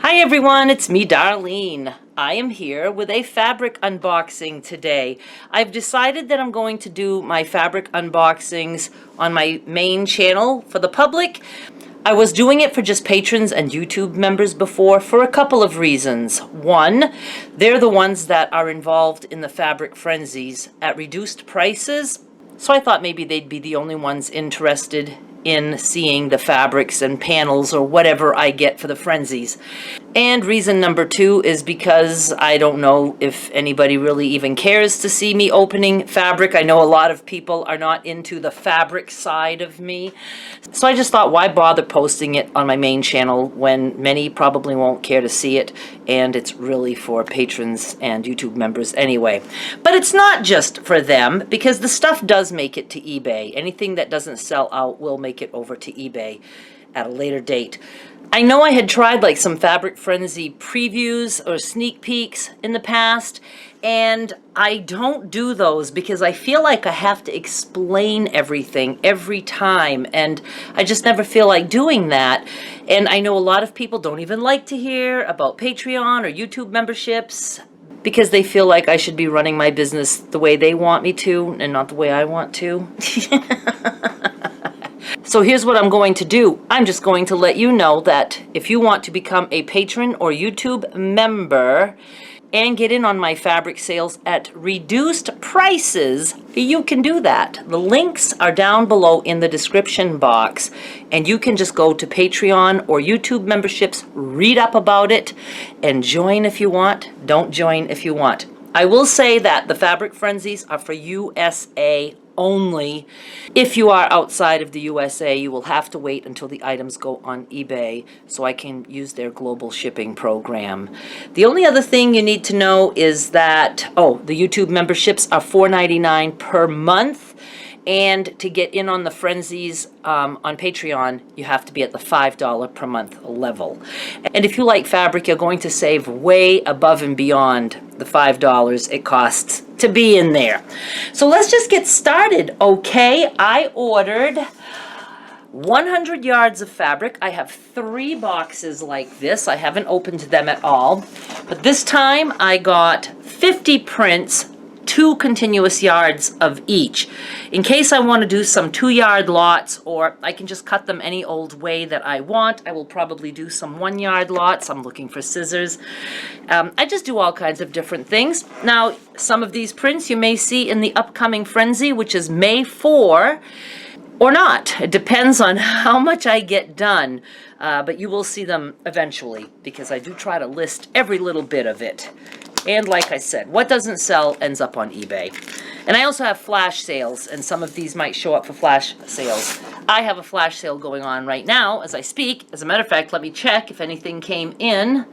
Hi everyone, it's me, Darlene. I am here with a fabric unboxing today. I've decided that I'm going to do my fabric unboxings on my main channel for the public. I was doing it for just patrons and YouTube members before for a couple of reasons. One, they're the ones that are involved in the Fabric Frenzies at reduced prices, so I thought maybe they'd be the only ones interested in seeing the fabrics and panels or whatever I get for the frenzies. And reason number two is because I don't know if anybody really even cares to see me opening fabric. I know a lot of people are not into the fabric side of me. So I just thought, why bother posting it on my main channel when many probably won't care to see it, and it's really for patrons and YouTube members anyway. But it's not just for them, because the stuff does make it to eBay. Anything that doesn't sell out will make it over to eBay at a later date. I know I had tried like some Fabric Frenzy previews or sneak peeks in the past, and I don't do those because I feel like I have to explain everything every time, and I just never feel like doing that. And I know a lot of people don't even like to hear about Patreon or YouTube memberships because they feel like I should be running my business the way they want me to and not the way I want to. So here's what I'm going to do. I'm just going to let you know that if you want to become a patron or YouTube member and get in on my fabric sales at reduced prices, you can do that. The links are down below in the description box, and you can just go to Patreon or YouTube memberships, read up about it, and join if you want. Don't join if you want. I will say that the Fabric Frenzies are for USA only. If you are outside of the USA, you will have to wait until the items go on eBay so I can use their global shipping program. The only other thing you need to know is that, the YouTube memberships are $4.99 per month. And to get in on the frenzies on Patreon, you have to be at the $5 per month level. And if you like fabric, you're going to save way above and beyond the $5 it costs to be in there. So let's just get started, okay? I ordered 100 yards of fabric. I have 3 boxes like this. I haven't opened them at all. But this time I got 50 prints, 2 continuous yards of each. In case I want to do some 2-yard lots, or I can just cut them any old way that I want. I will probably do some 1-yard lots. I'm looking for scissors. I just do all kinds of different things. Now, some of these prints you may see in the upcoming frenzy, which is May 4, or not. It depends on how much I get done. But you will see them eventually, because I do try to list every little bit of it. And like I said, what doesn't sell ends up on eBay. And I also have flash sales, and some of these might show up for flash sales. I have a flash sale going on right now as I speak. As a matter of fact, let me check if anything came in.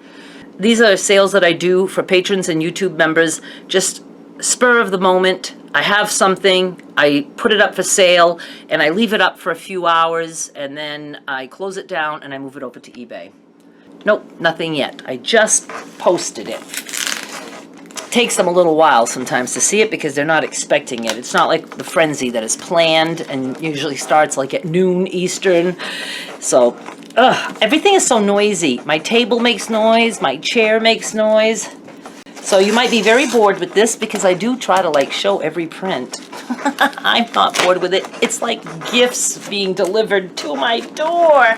These are sales that I do for patrons and YouTube members, just spur of the moment. I have something, I put it up for sale, and I leave it up for a few hours, and then I close it down and I move it over to eBay. Nope, nothing yet. I just posted it. Takes them a little while sometimes to see it because they're not expecting it. It's not like the frenzy that is planned and usually starts like at noon Eastern. So, everything is so noisy. My table makes noise, my chair makes noise. So you might be very bored with this because I do try to like show every print. I'm not bored with it. It's like gifts being delivered to my door.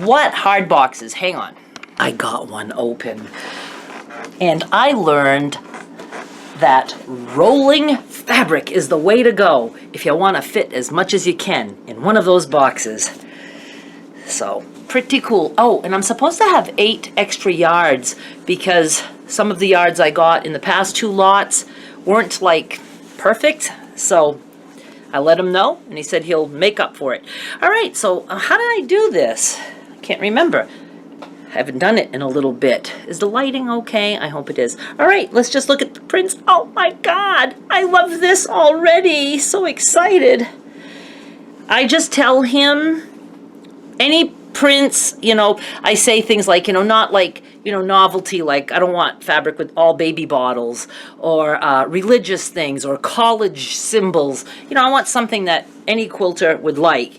What hard boxes? Hang on. I got one open. And I learned that rolling fabric is the way to go if you want to fit as much as you can in one of those boxes. So, pretty cool. Oh, and I'm supposed to have 8 extra yards because some of the yards I got in the past 2 lots weren't like perfect. So, I let him know and he said he'll make up for it. All right, so how did I do this? I can't remember. I haven't done it in a little bit. Is the lighting okay? I hope it is. All right, let's just look at the prints. Oh my God, I love this already. So excited. I just tell him any prints, I say things like, not like, novelty, like I don't want fabric with all baby bottles or religious things or college symbols. I want something that any quilter would like.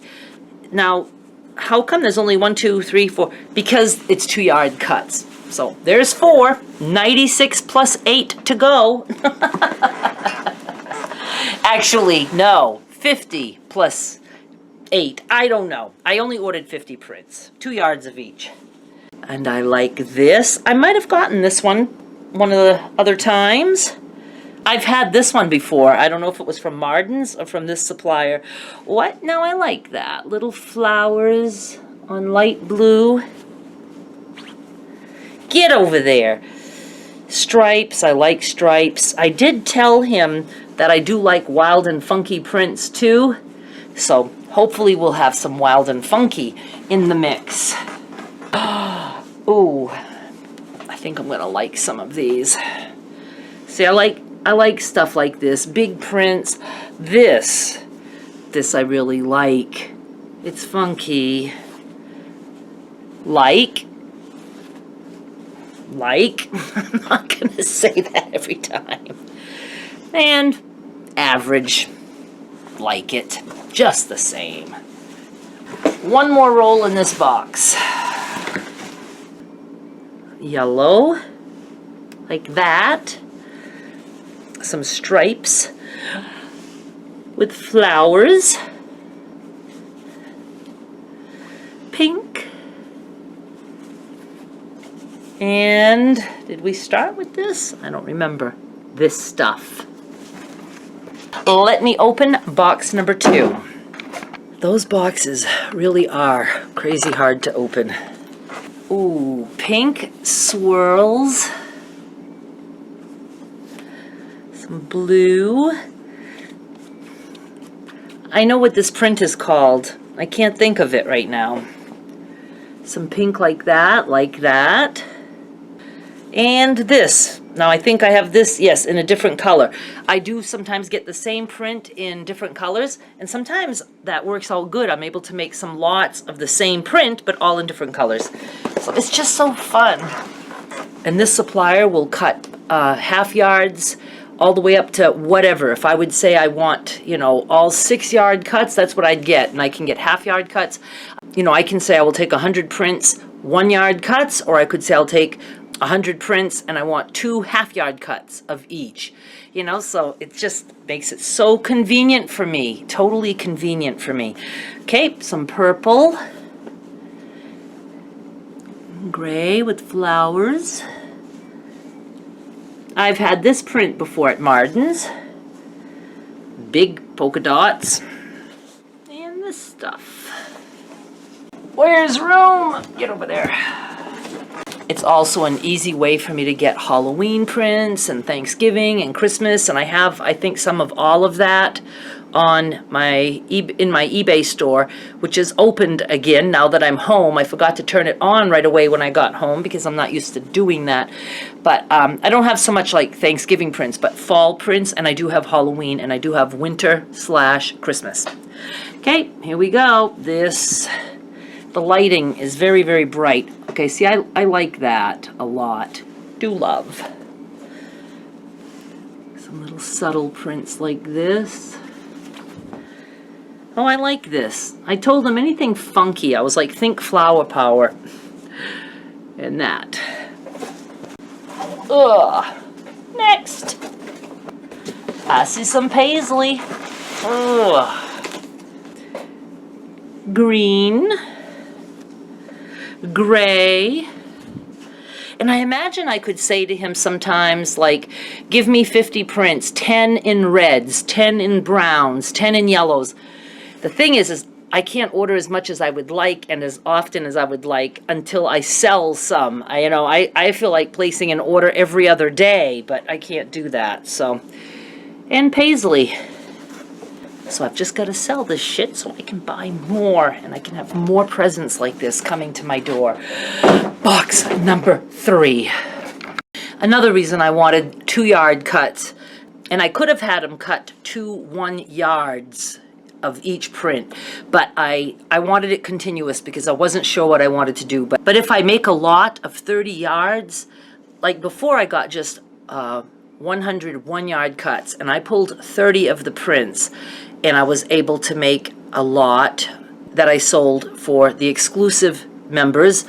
Now, how come there's only 1, 2, 3, 4? Because it's 2-yard cuts. So there's 4, 96 plus 8 to go. Actually, no, 50 plus 8. I don't know. I only ordered 50 prints, 2 yards of each. And I like this. I might have gotten this one of the other times. I've had this one before. I don't know if it was from Marden's or from this supplier. What? No, I like that. Little flowers on light blue. Get over there. Stripes. I like stripes. I did tell him that I do like wild and funky prints too. So hopefully we'll have some wild and funky in the mix. Ooh, I think I'm gonna like some of these. See, I like stuff like this, big prints. This I really like. It's funky. Like. I'm not gonna say that every time. And average. Like it. Just the same. One more roll in this box. Yellow. Like that. Some stripes with flowers. Pink. And did we start with this? I don't remember. This stuff. Let me open box number 2. Those boxes really are crazy hard to open. Ooh, pink swirls. Some blue. I know what this print is called. I can't think of it right now. Some pink like that. And this. Now I think I have this, yes, in a different color. I do sometimes get the same print in different colors, and sometimes that works all good. I'm able to make some lots of the same print, but all in different colors. So it's just so fun. And this supplier will cut half yards all the way up to whatever. If I would say I want, you know, all 6-yard cuts, that's what I'd get. And I can get half-yard cuts. You know, I can say I will take 100 prints, 1-yard cuts, or I could say I'll take 100 prints and I want 2 half-yard cuts of each. You know, so it just makes it so convenient for me. Totally convenient for me. Okay, some purple. Gray with flowers. I've had this print before at Marden's. Big polka dots. And this stuff. Where's room? Get over there. It's also an easy way for me to get Halloween prints and Thanksgiving and Christmas, and I have, I think, some of all of that on in my eBay store, which is opened again now that I'm home. I forgot to turn it on right away when I got home because I'm not used to doing that. But I don't have so much like Thanksgiving prints, but fall prints, and I do have Halloween, and I do have winter/Christmas. Okay, here we go. The lighting is very, very bright. Okay, see, I like that a lot. Do love. Some little subtle prints like this. Oh, I like this. I told them anything funky. I was like, think flower power. And that. Ugh. Next. I see some paisley. Ugh. Green. Gray. And I imagine I could say to him sometimes, like, give me 50 prints, 10 in reds, 10 in browns, 10 in yellows. The thing is I can't order as much as I would like and as often as I would like until I sell some. I feel like placing an order every other day, but I can't do that. So, and paisley. So I've just got to sell this shit so I can buy more and I can have more presents like this coming to my door. Box number 3. Another reason I wanted 2-yard cuts, and I could have had them cut 2 1-yards of each print, but I wanted it continuous because I wasn't sure what I wanted to do. But if I make a lot of 30 yards, like before I got just 100 1-yard cuts, and I pulled 30 of the prints, and I was able to make a lot that I sold for the exclusive members.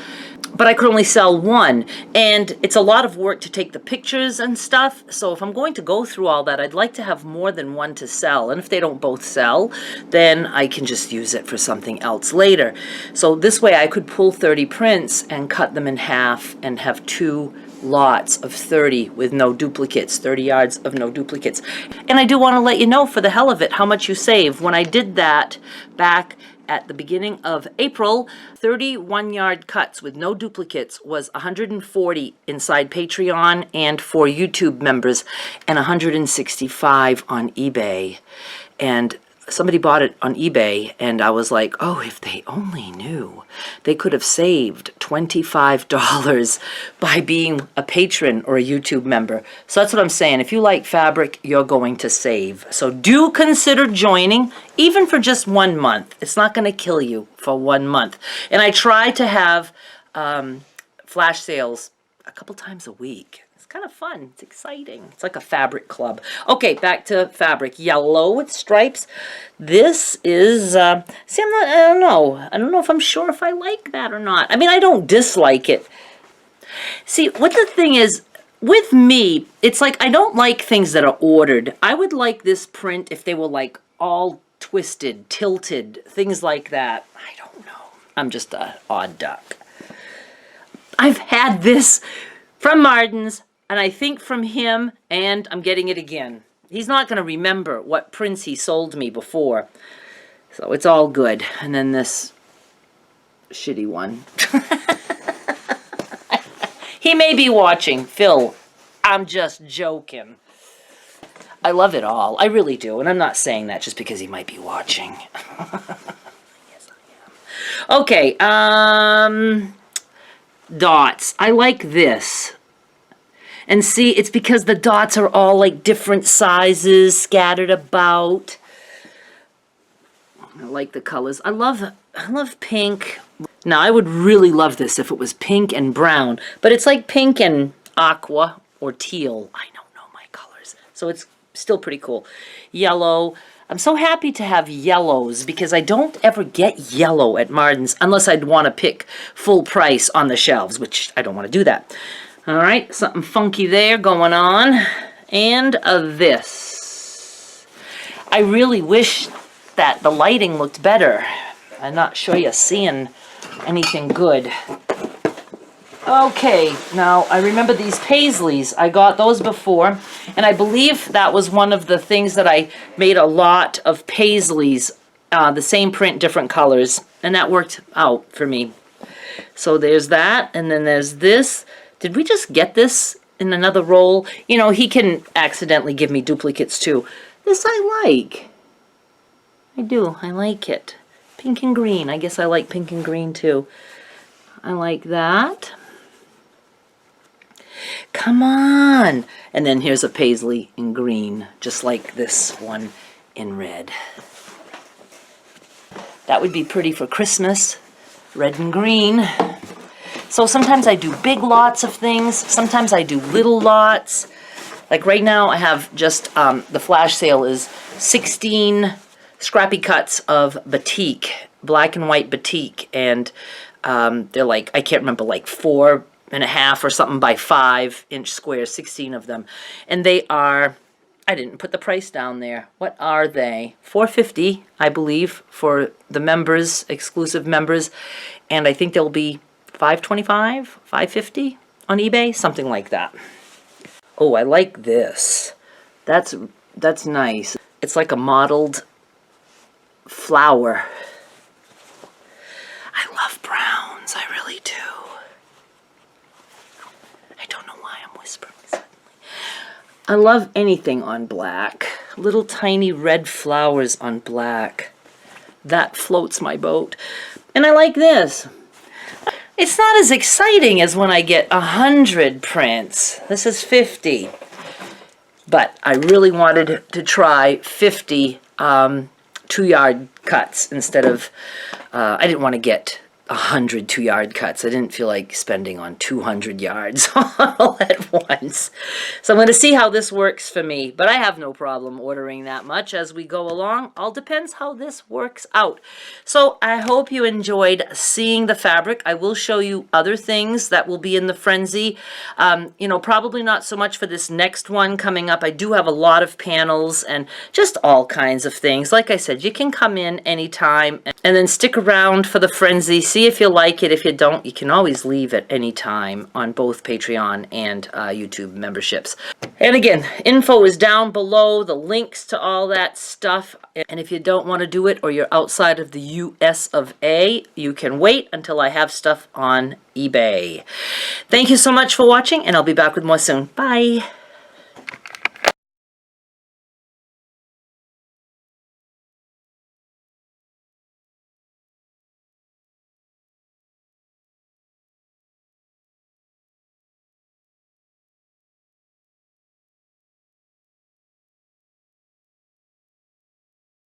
but I could only sell one, and it's a lot of work to take the pictures and stuff. So if I'm going to go through all that, I'd like to have more than one to sell, and if they don't both sell, then I can just use it for something else later. So this way I could pull 30 prints and cut them in half and have 2 lots of 30 with no duplicates, 30 yards of no duplicates. And I do want to let you know, for the hell of it, how much you save. When I did that back at the beginning of April, 31 yard cuts with no duplicates was $140 inside Patreon and for YouTube members, and $165 on eBay. And somebody bought it on eBay, and I was like, oh, if they only knew, they could have saved $25 by being a patron or a YouTube member. So that's what I'm saying. If you like fabric, you're going to save. So do consider joining, even for just 1 month. It's not going to kill you for 1 month. And I try to have flash sales a couple times a week. Kind of fun. It's exciting. It's like a fabric club. Okay, back to fabric. Yellow with stripes. This is, see, I don't know. I don't know if I'm sure if I like that or not. I mean, I don't dislike it. See, what the thing is, with me, it's like I don't like things that are ordered. I would like this print if they were like all twisted, tilted, things like that. I don't know. I'm just an odd duck. I've had this from Martin's, and I think from him, and I'm getting it again. He's not going to remember what prints he sold me before. So it's all good. And then this shitty one. He may be watching. Phil, I'm just joking. I love it all. I really do. And I'm not saying that just because he might be watching. Yes, I am. Okay. Dots. I like this. And see, it's because the dots are all like different sizes scattered about. I like the colors. I love pink. Now, I would really love this if it was pink and brown, but it's like pink and aqua or teal. I don't know my colors, so it's still pretty cool. Yellow. I'm so happy to have yellows because I don't ever get yellow at Martin's unless I'd want to pick full price on the shelves, which I don't want to do that. All right, something funky there going on. And this. I really wish that the lighting looked better. I'm not sure you're seeing anything good. Okay, now I remember these paisleys. I got those before, and I believe that was one of the things that I made a lot of paisleys, the same print, different colors, and that worked out for me. So there's that, and then there's this. Did we just get this in another roll? You know, he can accidentally give me duplicates too. This I like. I do. I like it. Pink and green. I guess I like pink and green too. I like that. Come on. And then here's a paisley in green, just like this one in red. That would be pretty for Christmas. Red and green. So sometimes I do big lots of things. Sometimes I do little lots. Like right now I have just, the flash sale is 16 scrappy cuts of batik, black and white batik. And they're like, I can't remember, like 4.5 or something by 5-inch squares, 16 of them. And they are, I didn't put the price down there. What are they? $4.50, I believe, for the members, exclusive members. And I think they'll be $5.25, $5.50 on eBay, something like that. Oh, I like this. That's nice. It's like a mottled flower. I love browns, I really do. I don't know why I'm whispering suddenly. I love anything on black. Little tiny red flowers on black. That floats my boat. And I like this. It's not as exciting as when I get 100 prints. This is 50. But I really wanted to try 50 2-yard cuts instead of, I didn't want to get 100 2-yard cuts. I didn't feel like spending on 200 yards all at once. So I'm going to see how this works for me, but I have no problem ordering that much as we go along. All depends how this works out. So I hope you enjoyed seeing the fabric. I will show you other things that will be in the frenzy. You know, probably not so much for this next one coming up. I do have a lot of panels and just all kinds of things. Like I said, you can come in anytime and then stick around for the frenzy. See if you like it. If you don't, you can always leave at any time on both Patreon and YouTube memberships. And again, info is down below, the links to all that stuff. And if you don't want to do it or you're outside of the US of A, you can wait until I have stuff on eBay. Thank you so much for watching, and I'll be back with more soon. Bye.